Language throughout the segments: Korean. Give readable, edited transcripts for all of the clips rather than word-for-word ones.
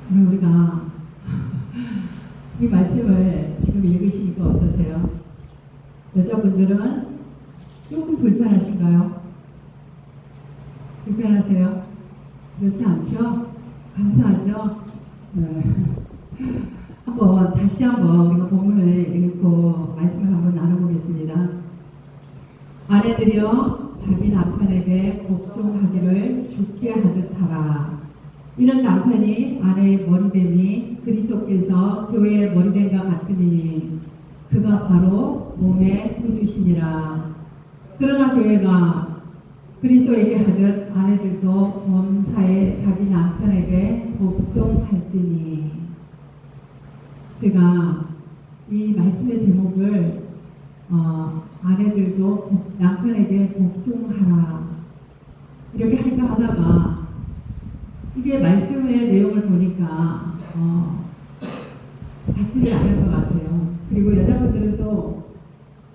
오늘 우리가 이 말씀을 지금 읽으시니까 어떠세요? 여자분들은 조금 불편하신가요? 불편하세요? 그렇지 않죠? 감사하죠? 네. 다시 한번 우리가 본문을 읽고 말씀을 한번 나눠보겠습니다. 아내들이여 자기 남편에게 복종하기를 죽게 하듯 하라. 이런 남편이 아내의 머리됨이 그리스도께서 교회의 머리됨과 같으니 그가 바로 몸의 구주시니라. 그러나 교회가 그리스도에게 하듯 아내들도 범사에 자기 남편에게 복종할지니. 제가 이 말씀의 제목을 아내들도 남편에게 복종하라 이렇게 할까 하다가 이게 말씀의 내용을 보니까 받지를 않을 것 같아요. 그리고 여자분들은 또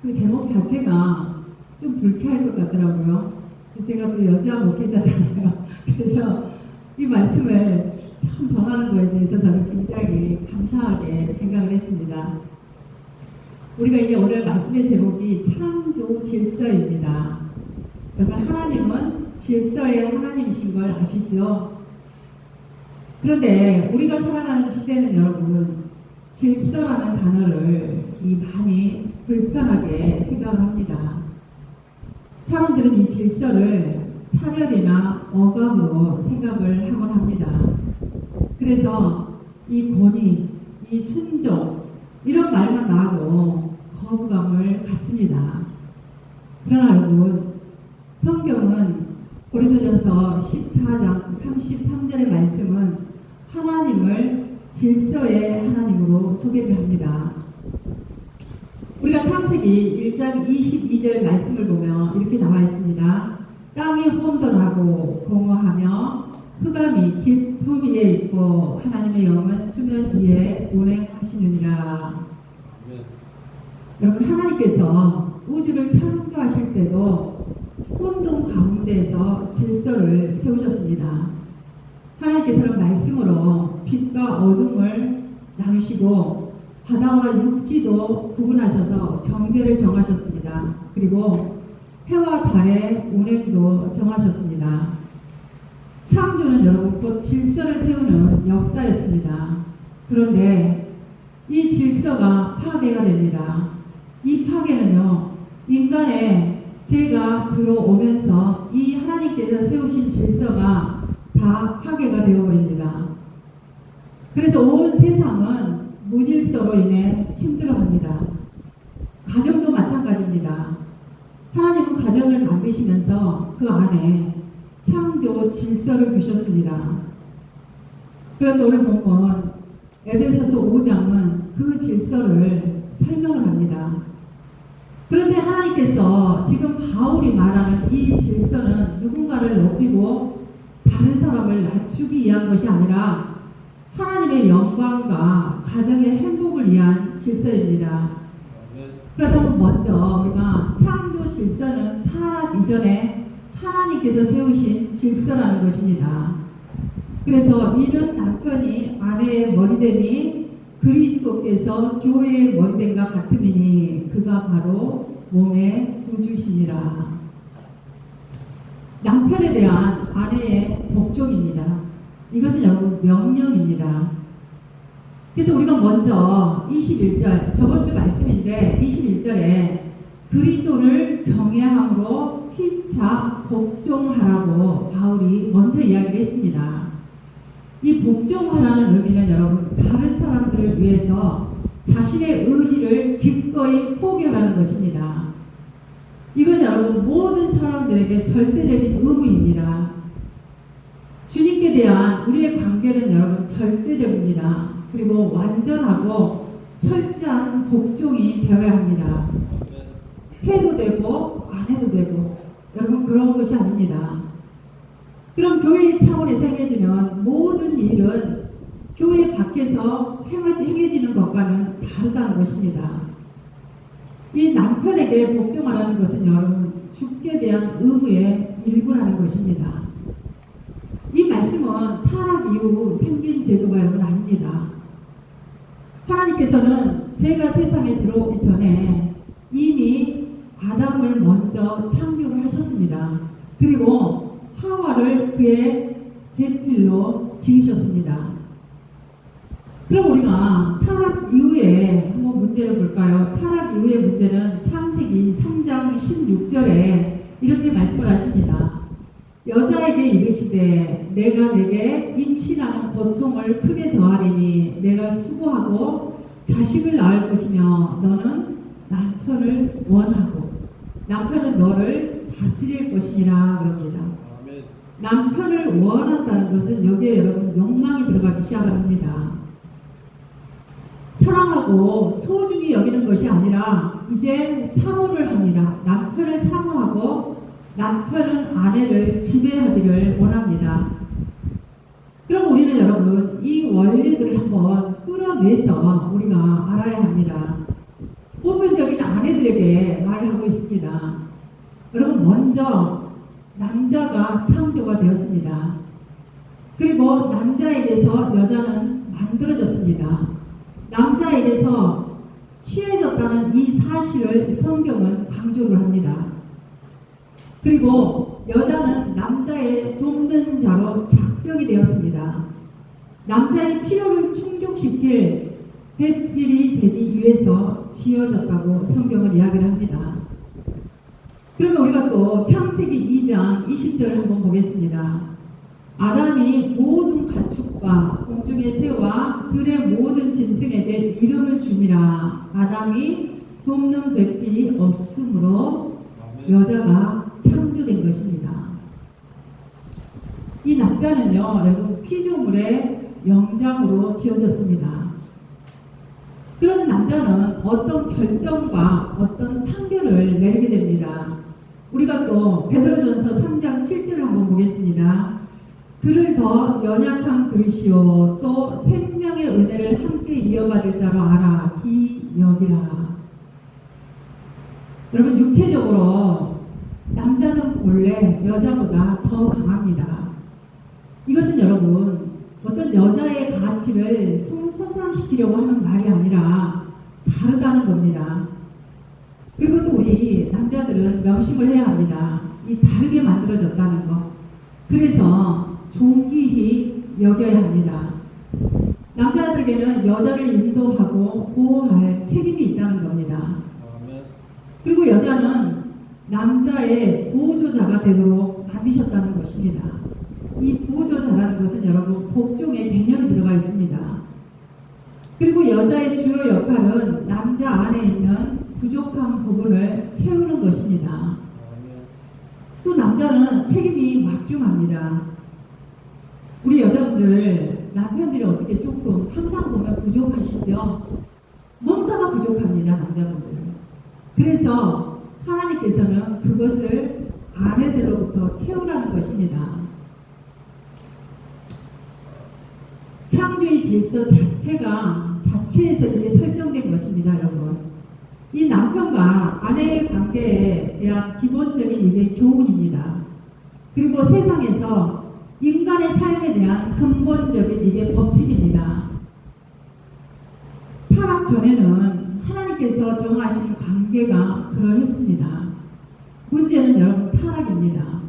그 제목 자체가 좀 불쾌할 것 같더라고요. 제가 또 여자 목회자잖아요. 그래서 이 말씀을 참 전하는 거에 대해서 저는 굉장히 감사하게 생각을 했습니다. 우리가 이게 오늘 말씀의 제목이 창조 질서입니다. 여러분, 하나님은 질서의 하나님이신 걸 아시죠? 그런데 우리가 살아가는 시대는 여러분, 질서라는 단어를 많이 불편하게 생각을 합니다. 사람들은 이 질서를 차별이나 억압으로 생각을 하곤 합니다. 그래서 이 권위, 이 순종, 이런 말만 나와도 거부감을 갖습니다. 그러나 여러분, 성경은 고린도전서 14장 33절의 말씀은 하나님을 질서의 하나님으로 소개를 합니다. 우리가 창세기 1장 22절 말씀을 보면 이렇게 나와 있습니다. 땅이 혼돈하고 공허하며 흑암이 깊음 위에 있고 하나님의 영은 수면 위에 운행하시느니라. 여러분, 하나님께서 우주를 창조하실 때도 혼돈 가운데에서 질서를 세우셨습니다. 하나님께서는 말씀으로 빛과 어둠을 나누시고 바다와 육지도 구분하셔서 경계를 정하셨습니다. 그리고 해와 달의 운행도 정하셨습니다. 창조는 여러분 곧 질서를 세우는 역사였습니다. 그런데 이 질서가 파괴가 됩니다. 이 파괴는요, 인간의 죄가 들어오면서 이 하나님께서 세우신 질서가 다 파괴가 되어버립니다. 그래서 온 세상은 무질서로 인해 힘들어합니다. 가정도 마찬가지입니다. 하나님은 가정을 만드시면서 그 안에 창조 질서를 두셨습니다. 그런데 오늘 보면 에베소서 5장은 그 질서를 설명을 합니다. 그런데 하나님께서 지금 바울이 말하는 이 질서는 누군가를 높이고 다른 사람을 낮추기 위한 것이 아니라 하나님의 영광과 가정의 행복을 위한 질서입니다. 그렇다면 먼저 우리가 창조 질서는 타락 이전에 하나님께서 세우신 질서라는 것입니다. 그래서 이는 남편이 아내의 머리됨이 그리스도께서 교회의 머리됨과 같음이니 그가 바로 몸의 구주시니라. 남편에 대한 아내의 복종입니다. 이것은 여러분 명령입니다. 그래서 우리가 먼저 21절, 저번 주 말씀인데 21절에 그리스도를 경외함으로 피차 복종하라고 바울이 먼저 이야기를 했습니다. 이 복종하라는 의미는 여러분 다른 사람들을 위해서 자신의 의지를 기꺼이 포기하라는 것입니다. 이건 여러분 모든 사람들에게 절대적인 의무입니다. 주님께 대한 우리의 관계는 여러분 절대적입니다. 그리고 완전하고 철저한 복종이 되어야 합니다. 해도 되고 안 해도 되고 여러분 그런 것이 아닙니다. 그럼 교회 차원에서 행해지는 모든 일은 교회 밖에서 행해지는 것과는 다르다는 것입니다. 이 남편에게 복종하라는 것은 여러분 죽게 대한 의무의 일부라는 것입니다. 이 말씀은 말씀은 타락 이후 생긴 제도가 여러분 아닙니다. 하나님께서는 제가 세상에 들어오기 전에 이미 아담을 먼저 창조를 하셨습니다. 그리고 하와를 그의 배필로 지으셨습니다. 그럼 우리가 타락 이후에 한번 문제를 볼까요? 타락 이후의 문제는 창세기 3장 16절에 이렇게 말씀을 하십니다. 여자에게 이르시되 내가 내게 임신하는 고통을 크게 더하리니 내가 수고하고 자식을 낳을 것이며 너는 남편을 원하고 남편은 너를 다스릴 것이니라 그럽니다. 아멘. 남편을 원한다는 것은 여기에 여러분 욕망이 들어가기 시작합니다. 사랑하고 소중히 여기는 것이 아니라 이제 사모를 합니다. 남편을 사모하고 남편은 아내를 지배하기를 원합니다. 그럼 우리는 여러분 이 원리들을 한번 끌어내서 우리가 알아야 합니다. 보편적인 아내들에게 말을 하고 있습니다. 여러분 먼저 남자가 창조가 되었습니다. 그리고 남자에게서 여자는 만들어졌습니다. 남자에게서 취해졌다는 이 사실을 성경은 강조를 합니다. 그리고 여자는 남자의 돕는 자로 작정이 되었습니다. 남자의 필요를 충족시킬 배필이 되기 위해서 지어졌다고 성경은 이야기를 합니다. 그러면 우리가 또 창세기 2장 20절을 한번 보겠습니다. 아담이 모든 가축과 공중의 새와 들의 모든 짐승에게 이름을 주니라. 아담이 돕는 배필이 없으므로 여자가 창조된 것입니다. 이 남자는요, 여러분 피조물의 영장으로 지어졌습니다. 그러는 남자는 어떤 결정과 어떤 판결을 내리게 됩니다. 우리가 또 베드로전서 3장 7절을 한번 보겠습니다. 그를 더 연약한 그릇이요 또 생명의 은혜를 함께 이어받을 자로 알아 기여기라. 여러분 육체적으로 남자는 원래 여자보다 더 강합니다. 이것은 여러분 어떤 여자의 가치를 손상시키려고 하는 말이 아니라 다르다는 겁니다. 그리고 또 우리 남자들은 명심을 해야 합니다. 이 다르게 만들어졌다는 것. 그래서 존귀히 여겨야 합니다. 남자들에게는 여자를 인도하고 보호할 책임이 있다는 겁니다. 그리고 여자는 남자의 보조자가 되도록 만드셨다는 것입니다. 이 보조자라는 것은 여러분 복종의 개념이 들어가 있습니다. 그리고 여자의 주요 역할은 남자 안에 있는 부족한 부분을 채우는 것입니다. 또 남자는 책임이 막중합니다. 우리 여자분들 남편들이 어떻게 조금 항상 보면 부족하시죠? 뭔가가 부족합니다. 남자분들은. 그래서 하나님께서는 그것을 아내들로부터 채우라는 것입니다. 창조의 질서 자체에서 이게 설정된 것입니다. 여러분 이 남편과 아내의 관계에 대한 기본적인 이게 교훈입니다. 그리고 세상에서 인간의 삶에 대한 근본적인 이게 법칙입니다. 타락 전에는 하나님께서 정하신 관계가 그러했습니다. 문제는 여러분 타락입니다.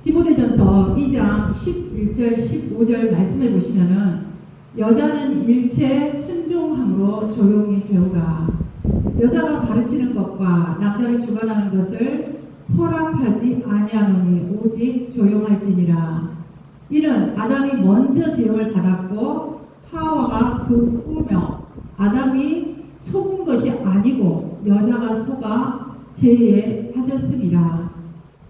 디모데전서 2장 11절 15절 말씀을 보시면은 여자는 일체 순종함으로 조용히 배우라. 여자가 가르치는 것과 남자를 주관하는 것을 허락하지 아니하노니 오직 조용할지니라. 이는 아담이 먼저 제형을 받았고 하와가 그 후며 아담이 속은 것이 아니고 여자가 속아 죄에 빠졌음이라.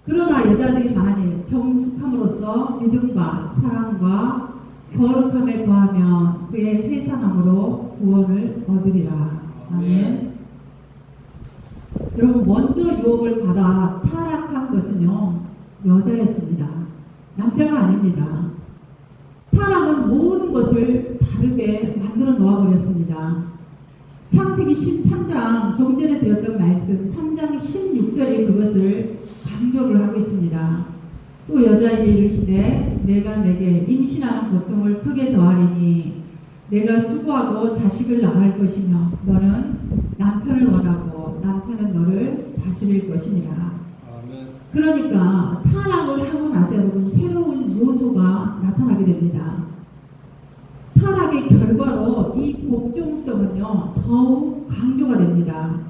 그러나 여자들이 만일 정숙함으로써 믿음과 사랑과 거룩함에 거하면 그의 회상함으로 구원을 얻으리라. 아멘. 여러분 먼저 유혹을 받아 타락한 것은요 여자였습니다. 남자가 아닙니다. 타락은 모든 것을 다르게 만들어 놓아버렸습니다. 창세기 13장 조금 전에 드렸던 말씀 3장 16절이 그것을 강조를 하고 있습니다. 또 여자에게 이르시되 내가 내게 임신하는 고통을 크게 더하리니 내가 수고하고 자식을 낳을 것이며 너는 남편을 원하고 남편은 너를 다스릴 것이니라. 아멘. 그러니까 타락을 하고 나서 여러분 새로운 요소가 나타나게 됩니다. 타락의 결과로 이 복종성은요 더욱 강조가 됩니다.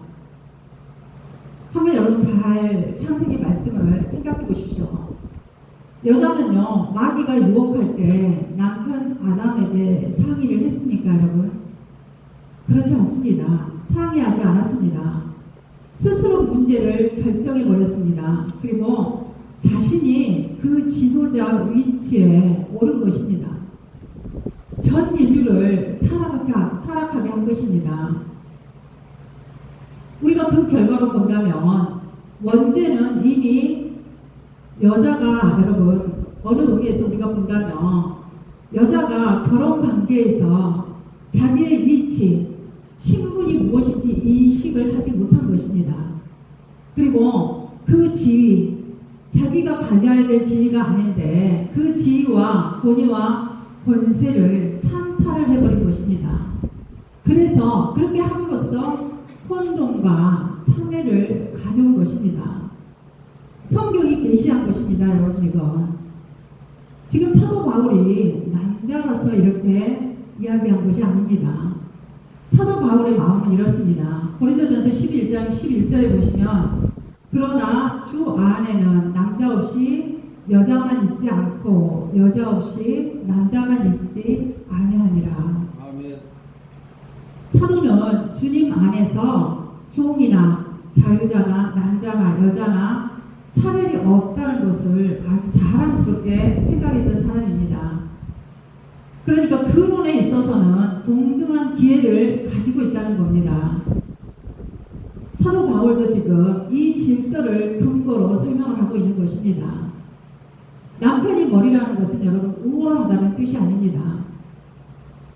한번 여러분 잘 창세기 말씀을 생각해 보십시오. 여자는요 마귀가 유혹할 때 남편 아담에게 상의를 했습니까 여러분? 그렇지 않습니다. 상의하지 않았습니다. 스스로 문제를 결정해 버렸습니다. 그리고 자신이 그 지도자 위치에 오른 것입니다. 전 인류를 타락하게 한 것입니다. 우리가 그 결과로 본다면 원죄는 이미 여자가 여러분 어느 의미에서 우리가 본다면 여자가 결혼 관계에서 자기의 위치, 신분이 무엇인지 인식을 하지 못한 것입니다. 그리고 그 지위, 자기가 가져야 될 지위가 아닌데 그 지위와 권위와 권세를 찬탈을 해버린 것입니다. 그래서 그렇게 함으로써 혼돈과 참회를 가져온 것입니다. 성경이 계시한 것입니다, 여러분. 이건 지금 사도 바울이 남자라서 이렇게 이야기한 것이 아닙니다. 사도 바울의 마음은 이렇습니다. 고린도전서 11장 11절에 보시면 그러나 주 안에는 남자 없이 여자만 있지 않고 여자 없이 남자만 있지 아니하니라. 아멘. 사도는 주님 안에서 종이나 자유자나 남자나 여자나 차별이 없다는 것을 아주 자랑스럽게 생각했던 사람입니다. 그러니까 근원에 있어서는 동등한 기회를 가지고 있다는 겁니다. 사도 바울도 지금 이 질서를 근거로 설명을 하고 있는 것입니다. 남편이 머리라는 것은 여러분 우월하다는 뜻이 아닙니다.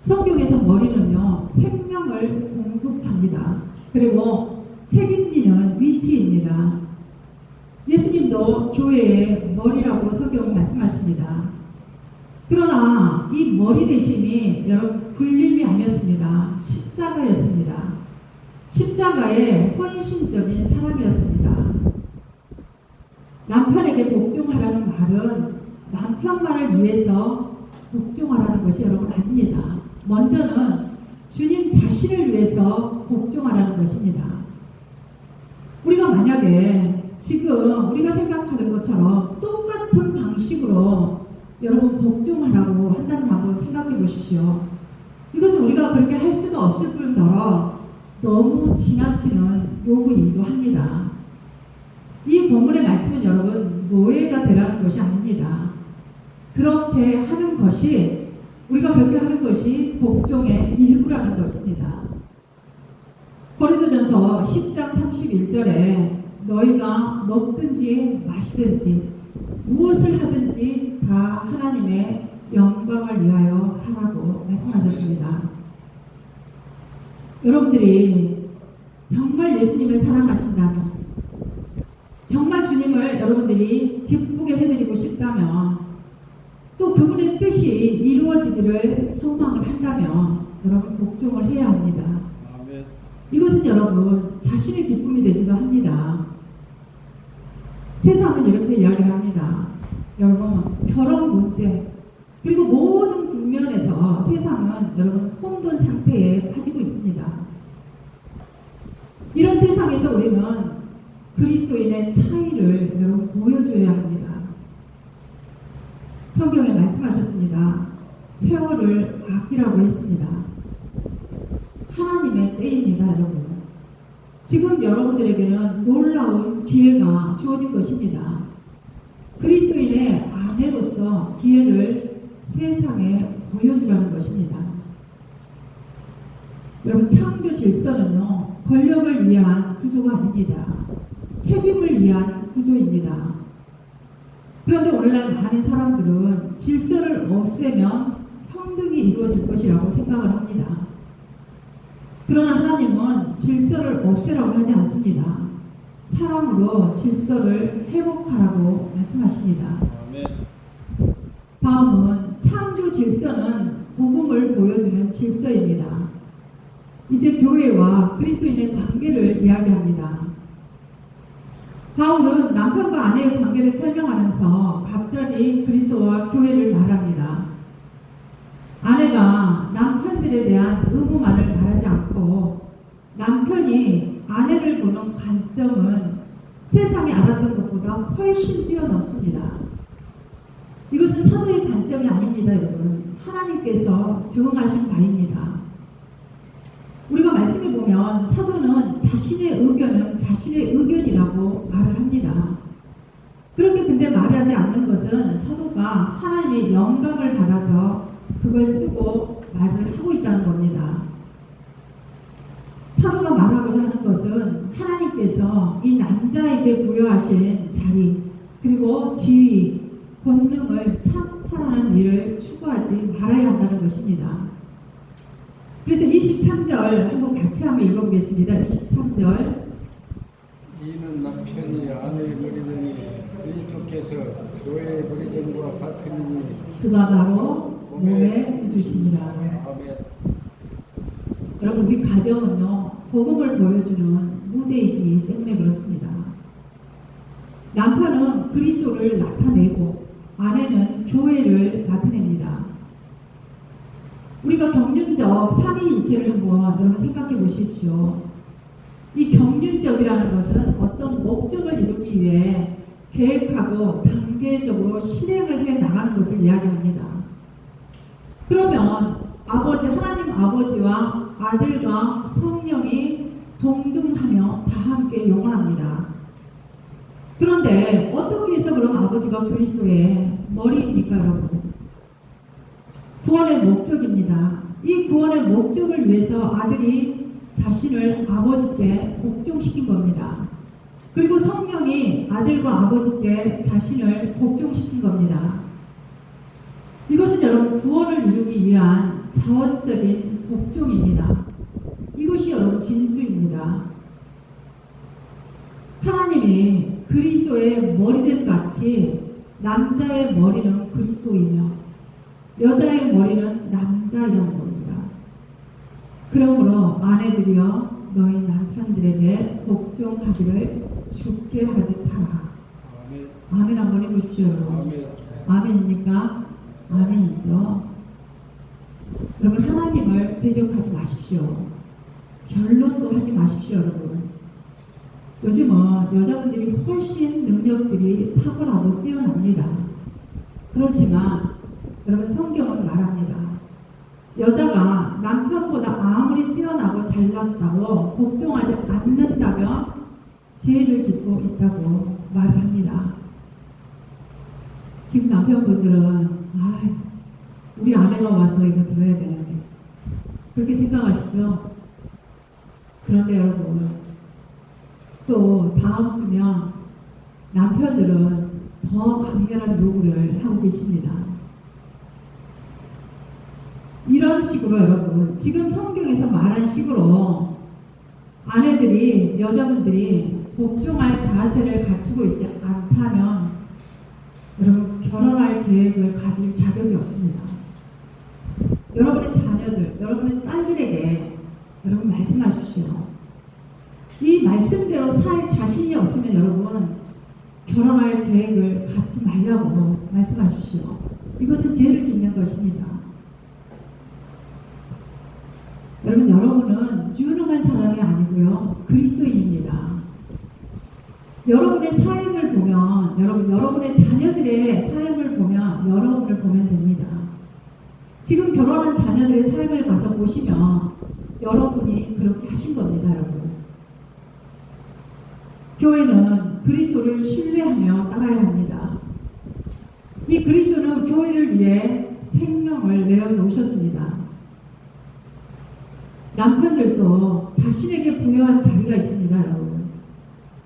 성경에서 머리는요 생명을 공급합니다. 그리고 책임지는 위치입니다. 예수님도 교회의 머리라고 성경은 말씀하십니다. 그러나 이 머리 대신이 여러분 굴림이 아니었습니다. 십자가였습니다. 십자가의 헌신적인 사랑이었습니다. 남편에게 복종하라는 말은 남편만을 위해서 복종하라는 것이 여러분 아닙니다. 먼저는 주님 자신을 위해서 복종하라는 것입니다. 우리가 만약에 지금 우리가 생각하는 것처럼 똑같은 방식으로 여러분 복종하라고 한다면 한번 생각해 보십시오. 이것은 우리가 그렇게 할 수도 없을 뿐더러 너무 지나치는 요구이기도 합니다. 이 본문의 말씀은 여러분 노예가 되라는 것이 아닙니다. 그렇게 하는 것이 우리가 그렇게 하는 것이 복종의 일부라는 것입니다. 고린도전서 10장 31절에 너희가 먹든지 마시든지 무엇을 하든지 다 하나님의 영광을 위하여 하라고 말씀하셨습니다. 여러분들이 정말 예수님을 사랑하신다면, 정말 주님을 여러분들이 기쁘게 해드리고 싶다면, 또 그분의 뜻이 이루어지기를 소망을 한다면 여러분 복종을 해야 합니다. 아멘. 이것은 여러분 자신의 기쁨이 되기도 합니다. 세상은 이렇게 이야기를 합니다. 여러분 결혼 문제 그리고 모든 국면에서 세상은 여러분 혼돈 상태에 빠지고 있습니다. 이런 세상에서 우리는 그리스도인의 차이를 여러분 보여줘야 합니다. 성경에 말씀하셨습니다. 세월을 아끼라고 했습니다. 하나님의 때입니다, 여러분. 지금 여러분들에게는 놀라운 기회가 주어진 것입니다. 그리스도인의 아내로서 기회를 세상에 보여주라는 것입니다. 여러분 창조 질서는요 권력을 위한 구조가 아닙니다. 책임을 위한 구조입니다. 그런데 오늘날 많은 사람들은 질서를 없애면 평등이 이루어질 것이라고 생각을 합니다. 그러나 하나님은 질서를 없애라고 하지 않습니다. 사랑으로 질서를 회복하라고 말씀하십니다. 아멘. 아멘. 다음은 창조 질서는 복음을 보여주는 질서입니다. 이제 교회와 그리스도인의 관계를 이야기합니다. 바울은 남편과 아내의 관계를 설명하면서 갑자기 그리스도와 교회를 말합니다. 아내가 남편들에 대한 의무만을 말하지 않고 남편이 아내를 보는 관점은 세상에 알았던 것보다 훨씬 뛰어넘습니다. 이것은 사도의 관점이 아닙니다, 여러분. 하나님께서 적응하신 바입니다. 우리가 말씀해 보면 사도는 자신의 의견은 자신의 의견이라고 말을 합니다. 그렇게 근데 말하지 않는 것은 사도가 하나님의 영감을 받아서 그걸 쓰고 말을 하고 있다는 겁니다. 사도가 말하고자 하는 것은 하나님께서 이 남자에게 부여하신 자리 그리고 지위, 권능을 찬탈하는 일을 추구하지 말아야 한다는 것입니다. 그래서 23절 한번 같이 한번 읽어보겠습니다. 23절 이는 남편이 아내의 머리더니 그리스도께서 교회의 머리됨과 같으니 그가 바로 몸의 구주시니라. 아멘. 여러분 우리 가정은요 복음을 보여주는 무대이기 때문에 그렇습니다. 남편은 그리스도를 나타내고 아내는 교회를 나타냅니다. 우리가 경륜적 삼위일체를 한번 여러분 생각해 보십시오. 이 경륜적이라는 것은 어떤 목적을 이루기 위해 계획하고 단계적으로 실행을 해 나가는 것을 이야기합니다. 그러면 하나님 아버지와 아들과 성령이 동등하며 다 함께 영원합니다. 그런데 어떻게 해서 그럼 아버지가 그리스도의 머리입니까, 여러분? 구원의 목적입니다. 이 구원의 목적을 위해서 아들이 자신을 아버지께 복종시킨 겁니다. 그리고 성령이 아들과 아버지께 자신을 복종시킨 겁니다. 이것은 여러분 구원을 이루기 위한 자원적인 복종입니다. 이것이 여러분 진수입니다. 하나님이 그리스도의 머리됨 같이 남자의 머리는 그리스도이며 여자의 머리는 남자이라는 겁니다. 그러므로 아내들이여 너희 남편들에게 복종하기를 주께 하듯 하라. 아멘. 아멘 한번 해보십시오, 여러분. 아멘. 아멘입니까? 아멘이죠. 여러분 하나님을 대적하지 마십시오. 변론도 하지 마십시오, 여러분. 요즘은 여자분들이 훨씬 능력들이 탁월하고 뛰어납니다. 그렇지만 여러분 성경은 말합니다. 여자가 남편보다 아무리 뛰어나고 잘났다고 복종하지 않는다면 죄를 짓고 있다고 말합니다. 지금 남편분들은 우리 아내가 와서 이거 들어야 되는데 그렇게 생각하시죠? 그런데 여러분 또 다음 주면 남편들은 더 강렬한 요구를 하고 계십니다. 이런 식으로 여러분 지금 성경에서 말한 식으로 아내들이 여자분들이 복종할 자세를 갖추고 있지 않다면 여러분 결혼할 계획을 가질 자격이 없습니다. 여러분의 자녀들, 여러분의 딸들에게 여러분 말씀하십시오. 이 말씀대로 살 자신이 없으면 여러분 결혼할 계획을 갖지 말라고 말씀하십시오. 이것은 죄를 짓는 것입니다. 여러분은 유능한 사람이 아니고요. 그리스도인입니다. 여러분의 삶을 보면, 여러분의 자녀들의 삶을 보면 여러분을 보면 됩니다. 지금 결혼한 자녀들의 삶을 가서 보시면 여러분이 그렇게 하신 겁니다, 여러분. 교회는 그리스도를 신뢰하며 따라야 합니다. 이 그리스도는 교회를 위해 생명을 내어놓으셨습니다. 남편들도 자신에게 부여한 자리가 있습니다, 여러분.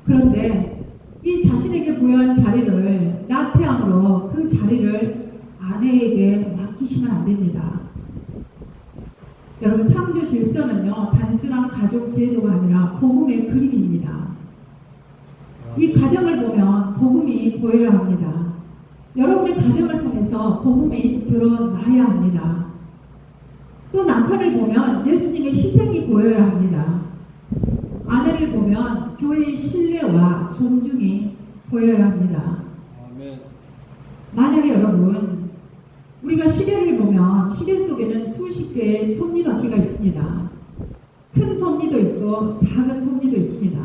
그런데 이 자신에게 부여한 자리를 나태함으로 그 자리를 아내에게 맡기시면 안 됩니다. 여러분 창조 질서는요 단순한 가족 제도가 아니라 복음의 그림입니다. 이 가정을 보면 복음이 보여야 합니다. 여러분의 가정을 통해서 복음이 드러나야 합니다. 또 남편을 보면 예수님의 희생이 보여야 합니다. 아내를 보면 교회의 신뢰와 존중이 보여야 합니다. 아멘. 만약에 여러분, 우리가 시계를 보면 시계 속에는 수십 개의 톱니바퀴가 있습니다. 큰 톱니도 있고 작은 톱니도 있습니다.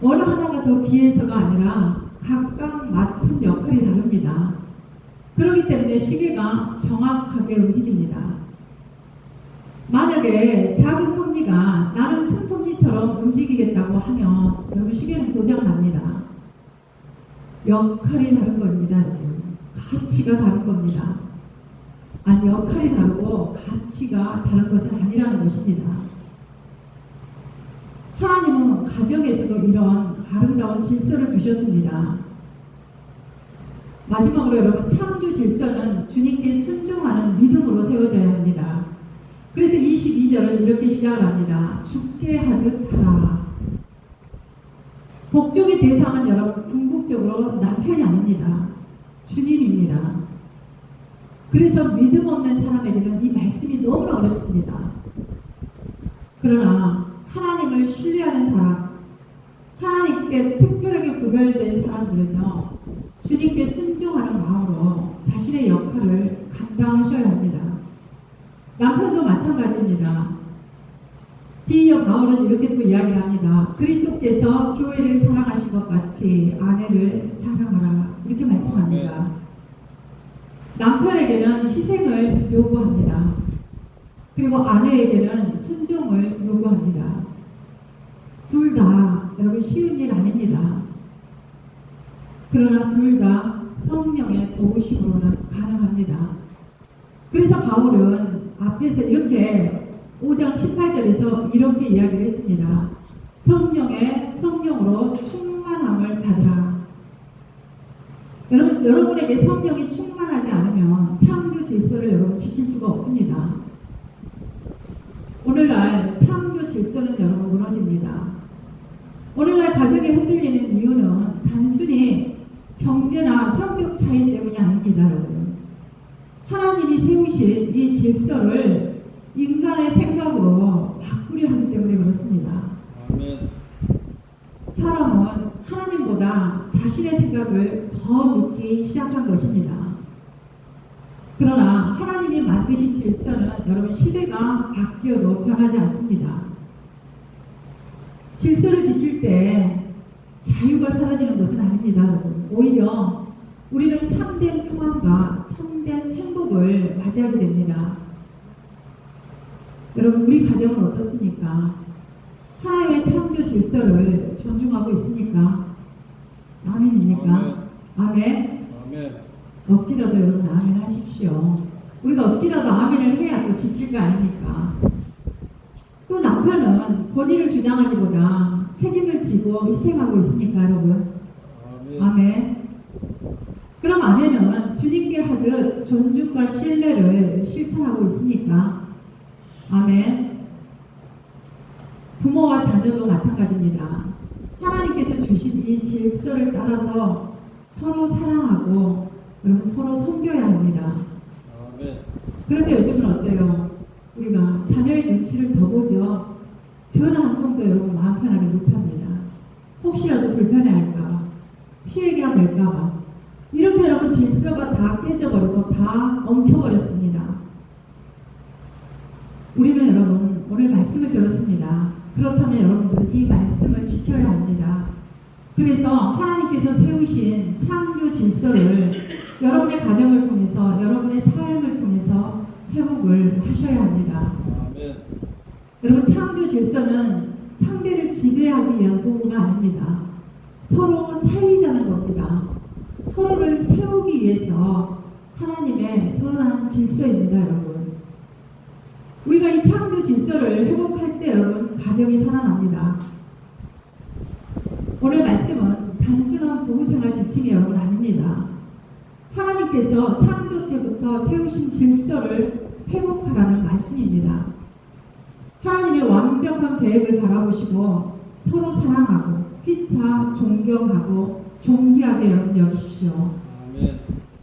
어느 하나가 더 비해서가 아니라 각각 맡은 역할이 다릅니다. 그렇기 때문에 시계가 정확하게 움직입니다. 만약에 작은 톱니가 나는 큰 톱니처럼 움직이겠다고 하면 여러분 시계는 고장납니다. 역할이 다른 겁니다. 여러분. 가치가 다른 겁니다. 아니, 역할이 다르고 가치가 다른 것은 아니라는 것입니다. 하나님은 가정에서도 이런 아름다운 질서를 두셨습니다. 마지막으로 여러분, 창조 질서는 주님께 순종하는 믿음으로 세워져야 합니다. 그래서 22절은 이렇게 시작을 합니다. 죽게 하듯 하라. 복종의 대상은 여러분 궁극적으로 남편이 아닙니다. 주님입니다. 그래서 믿음 없는 사람에게는 이 말씀이 너무나 어렵습니다. 그러나 하나님을 신뢰하는 사람, 하나님께 특별하게 구별된 사람들은요, 주님께 순종하는 마음으로 자신의 역할을 감당하셔야 합니다. 남편도 마찬가지입니다. 뒤이어 바울은 이렇게 또 이야기를 합니다. 그리스도께서 교회를 사랑하신 것 같이 아내를 사랑하라. 이렇게 말씀합니다. 남편에게는 희생을 요구합니다. 그리고 아내에게는 순종을 요구합니다. 둘 다 여러분 쉬운 일 아닙니다. 그러나 둘 다 성령의 도우심으로는 가능합니다. 그래서 바울은 앞에서 이렇게 5장 18절에서 이렇게 이야기를 했습니다. 성령으로 충만함을 받으라. 여러분에게 성령이 충만하지 않으면 창조 질서를 여러분 지킬 수가 없습니다. 오늘날 창조 질서는 여러분 무너집니다. 오늘날 가정이 흔들리는 이유는 단순히 경제나 성격 차이 때문이 아닙니다, 여러분. 하나님이 세우신 이 질서를 인간의 생각으로 바꾸려 하기 때문에 그렇습니다. 아멘. 사람은 하나님보다 자신의 생각을 더 믿기 시작한 것입니다. 그러나 하나님이 만드신 질서는 여러분 시대가 바뀌어도 변하지 않습니다. 질서를 지킬 때 자유가 사라지는 것은 아닙니다, 여러분. 오히려 우리는 참된 평안과 참된 행복을 맞이하게 됩니다. 여러분, 우리 가정은 어떻습니까? 하나님의 창조 질서를 존중하고 있습니까? 아멘입니까? 아멘. 아멘. 억지라도 여러분 아멘 하십시오. 우리가 억지라도 아멘을 해야 또 지킬 거 아닙니까? 또 남편은 본인을 주장하기보다 책임을 지고 희생하고 있습니까, 여러분? 아멘. 아멘. 그럼 아내는 주님께 하듯 존중과 신뢰를 실천하고 있습니까? 아멘. 부모와 자녀도 마찬가지입니다. 하나님께서 주신 이 질서를 따라서 서로 사랑하고 여러분 서로 섬겨야 합니다. 아멘. 그런데 요즘은 어때요? 우리가 자녀의 눈치를 더 보죠. 전화 한 통도 여러분 마음 편하게 못합니다. 혹시라도 불편해할까, 피해가 될까봐. 이렇게 여러분 질서가 다 깨져버리고 다 엉켜버렸습니다. 우리는 여러분 오늘 말씀을 들었습니다. 그렇다면 여러분들은 이 말씀을 지켜야 합니다. 그래서 하나님께서 세우신 창조 질서를 여러분의 가정을 통해서 여러분의 삶을 통해서 회복을 하셔야 합니다. 아멘. 여러분 창조 질서는 상대를 지배하기 위한 도구가 아닙니다. 서로 살리자는 겁니다. 서로를 세우기 위해서 하나님의 선한 질서입니다, 여러분. 우리가 이 창조 질서를 회복할 때 여러분 가정이 살아납니다. 오늘 말씀은 단순한 부부생활 지침이 여러분 아닙니다. 하나님께서 창조 때부터 세우신 질서를 회복하라는 말씀입니다. 하나님의 완벽한 계획을 바라보시고 서로 사랑하고 피차 존경하고 존귀하게 여러분 여기십시오. 아멘.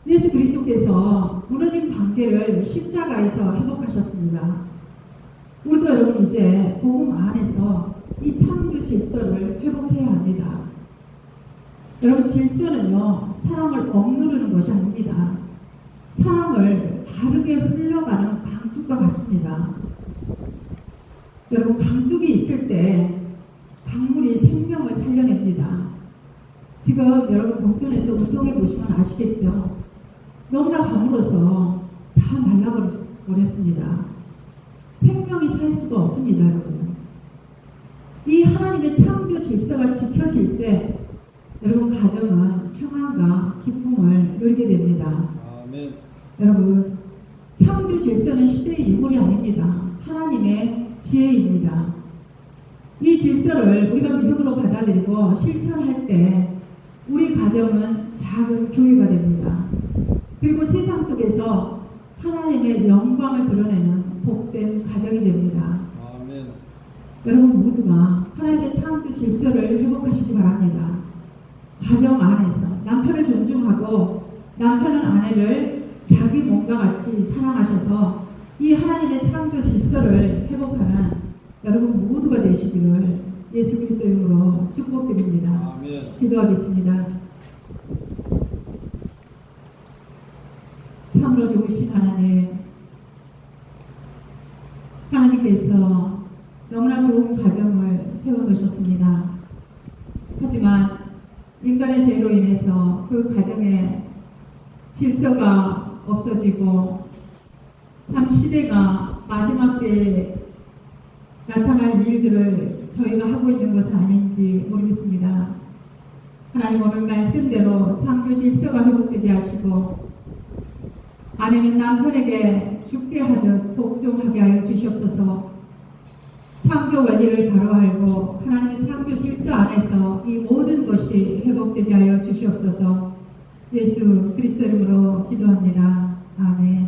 예수 그리스도께서 무너진 관계를 십자가에서 회복하셨습니다. 우리도 여러분 이제 복음 안에서 이 창조 질서를 회복해야 합니다. 여러분 질서는요 사랑을 억누르는 것이 아닙니다. 사랑을 바르게 흘러가는 강둑과 같습니다. 여러분 강둑이 있을 때 강물이 생명을 살려냅니다. 지금 여러분 동천에서 운동해 보시면 아시겠죠? 너무나 가물어서 다 말라버렸습니다. 생명이 살 수가 없습니다, 여러분. 이 하나님의 창조 질서가 지켜질 때 여러분 가정은 평안과 기쁨을 누리게 됩니다. 아멘. 여러분 창조 질서는 시대의 유물이 아닙니다. 하나님의 지혜입니다. 이 질서를 우리가 믿음으로 받아들이고 실천할 때 우리 가정은 작은 교회가 됩니다. 그리고 세상 속에서 하나님의 영광을 드러내는 복된 가정이 됩니다. 아멘. 여러분 모두가 하나님의 창조 질서를 회복하시기 바랍니다. 가정 안에서 남편을 존중하고 남편은 아내를 자기 몸과 같이 사랑하셔서 이 하나님의 창조 질서를 회복하는 여러분 모두가 되시기를 예수 그리스도 이름으로 축복드립니다. 아멘. 기도하겠습니다. 참으로 좋으신 하나님, 하나님께서 너무나 좋은 가정을 세워놓으셨습니다. 하지만 인간의 죄로 인해서 그 가정에 질서가 없어지고 참 시대가 마지막 때에 나타날 일들을 저희가 하고 있는 것은 아닌지 모르겠습니다. 하나님 오늘 말씀대로 창조 질서가 회복되게 하시고 아내는 남편에게 죽게 하듯 복종하게 하여 주시옵소서. 창조 원리를 바로 알고 하나님의 창조 질서 안에서 이 모든 것이 회복되게 하여 주시옵소서. 예수 그리스도 이름으로 기도합니다. 아멘.